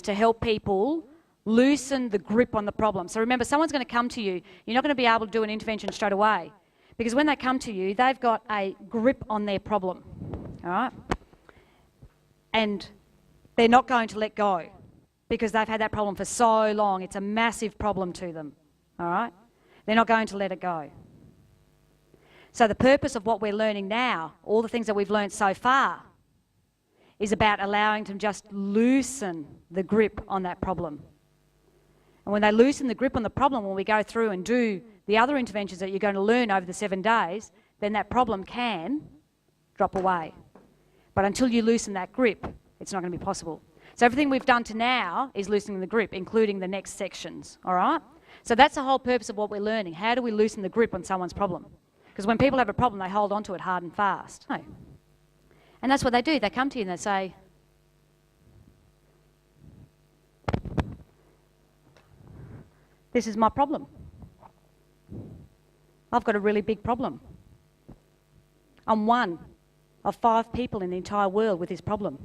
to help people loosen the grip on the problem. So remember, someone's going to come to you. You're not going to be able to do an intervention straight away, because when they come to you, they've got a grip on their problem, all right? And they're not going to let go because they've had that problem for so long. It's a massive problem to them, all right? They're not going to let it go. So the purpose of what we're learning now, all the things that we've learned so far, is about allowing them to just loosen the grip on that problem. And when they loosen the grip on the problem, when we go through and do the other interventions that you're going to learn over the 7 days, then that problem can drop away. But until you loosen that grip, it's not going to be possible. So everything we've done to now is loosening the grip, including the next sections, all right? So that's the whole purpose of what we're learning. How do we loosen the grip on someone's problem? Because when people have a problem, they hold on to it hard and fast. No. And that's what they do. They come to you and they say, this is my problem. I've got a really big problem. I'm one of 5 people in the entire world with this problem.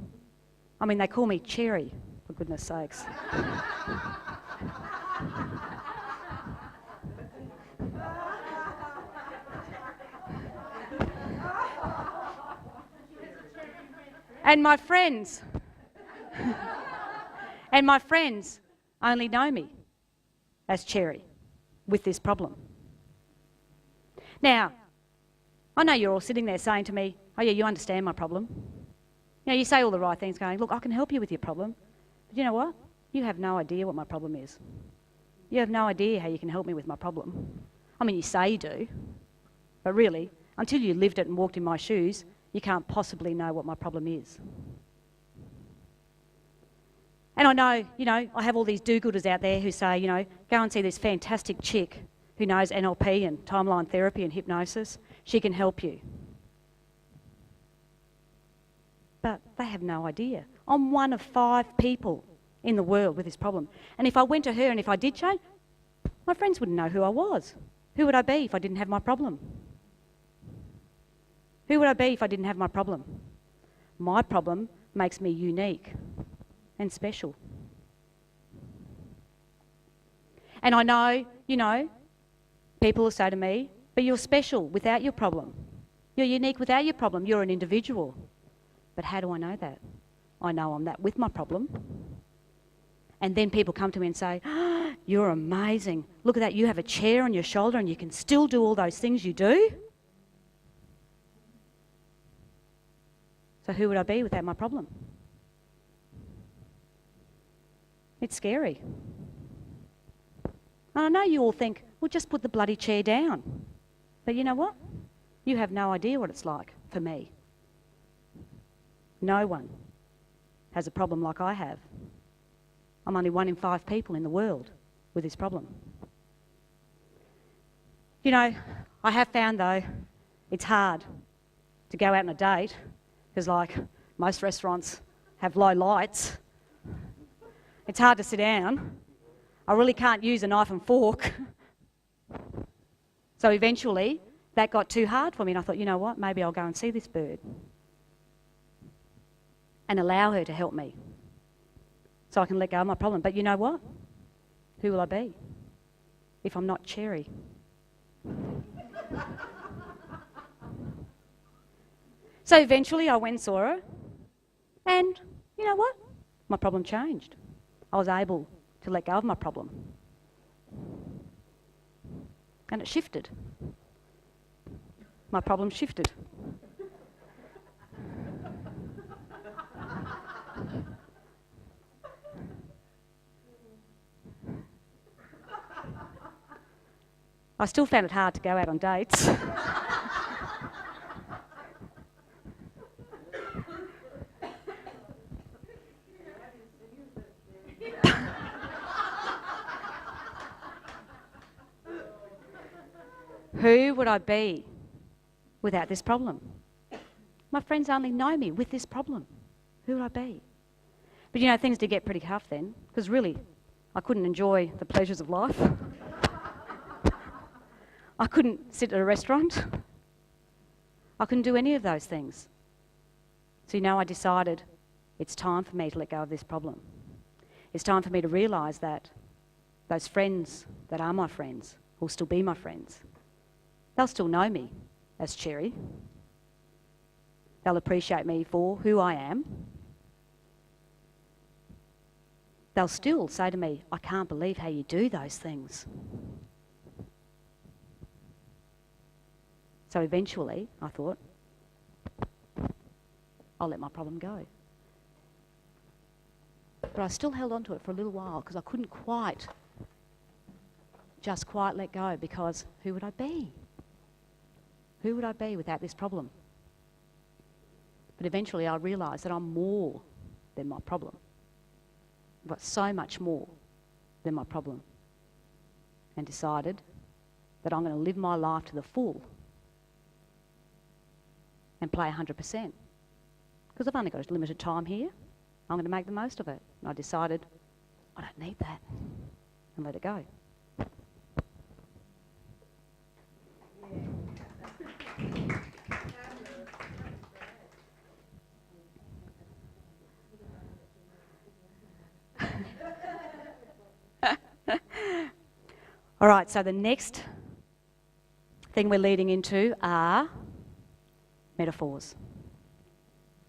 I mean, they call me Cherry, for goodness sakes. And my friends, only know me as Cherry with this problem. Now, I know you're all sitting there saying to me, oh yeah, you understand my problem. You know, you say all the right things going, look, I can help you with your problem. But you know what? You have no idea what my problem is. You have no idea how you can help me with my problem. I mean, you say you do, but really, until you lived it and walked in my shoes, you can't possibly know what my problem is. And I know, you know, I have all these do-gooders out there who say, you know, go and see this fantastic chick who knows NLP and timeline therapy and hypnosis. She can help you. But they have no idea. I'm one of 5 people in the world with this problem. And if I went to her and if I did change, my friends wouldn't know who I was. Who would I be if I didn't have my problem? Who would I be if I didn't have my problem? My problem makes me unique and special. And I know, you know, people will say to me, but you're special without your problem. You're unique without your problem. You're an individual. But how do I know that? I know I'm that with my problem. And then people come to me and say, oh, you're amazing. Look at that, you have a chair on your shoulder and you can still do all those things you do. So who would I be without my problem? It's scary. And I know you all think, well, just put the bloody chair down. But you know what? You have no idea what it's like for me. No one has a problem like I have. I'm only 1 in 5 people in the world with this problem. You know, I have found though, it's hard to go out on a date because like most restaurants have low lights. It's hard to sit down. I really can't use a knife and fork. So eventually that got too hard for me and I thought, you know what, maybe I'll go and see this bird and allow her to help me so I can let go of my problem. But you know what? Who will I be if I'm not Cherry? So eventually I went and saw her and you know what? My problem changed. I was able to let go of my problem. And it shifted. My problem shifted. I still found it hard to go out on dates. Who would I be without this problem? My friends only know me with this problem. Who would I be? But you know, things did get pretty tough then, because really, I couldn't enjoy the pleasures of life. I couldn't sit at a restaurant. I couldn't do any of those things. So you know, I decided it's time for me to let go of this problem. It's time for me to realise that those friends that are my friends will still be my friends. They'll still know me as Cherry. They'll appreciate me for who I am. They'll still say to me, I can't believe how you do those things. So eventually, I thought, I'll let my problem go. But I still held on to it for a little while because I couldn't just quite let go, because who would I be? Who would I be without this problem? But eventually I realised that I'm more than my problem. I've got so much more than my problem. And decided that I'm going to live my life to the full and play 100%. Because I've only got a limited time here. I'm going to make the most of it. And I decided, I don't need that. And let it go. All right, so the next thing we're leading into are metaphors.